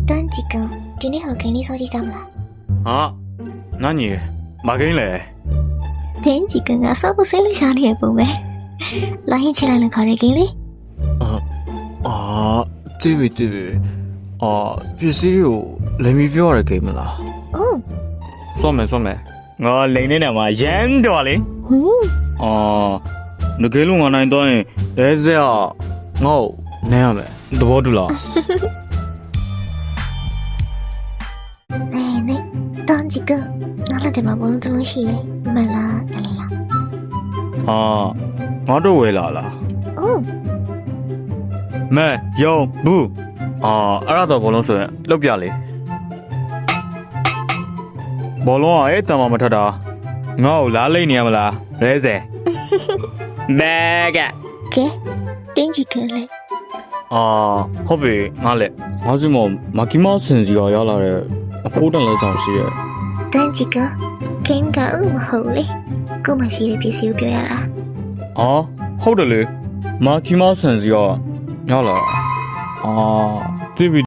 端几个，今天和给你手机怎么了？啊，那你马给你嘞？端几个啊，啥不谁来想你不没？来一起来能考虑给你？对不对？必须有人民币的给么啦？哦，算没，我零零年嘛演多嘞。你给了我那段，但是啊，我那样呗，多住了。哎，端几个，拿了点嘛不能东西嘞，买了来了。我都回来了。哦，没有不，အဲ့ဒါတော့ဘောလုံးဆိုရင်လောက်ပြလေဘောလုံးကအဲ့တံမထတာငါ့ကိုလားလိမ့်နေရမလားလဲစေဘဲက给，端几个嘞？ဟုတ်ပြီငါလက်ငါစီမမာကီမဆင်စီကရောက်လာတဲ့အဖိုးတန်လဲဆောင်ရှိရဲ့端几个，给你个好嘞，购买系列必须表演啦。ဟုတ်တယ်လေမာကီမဆင်စီကရောက်လာတွေ့ပြီ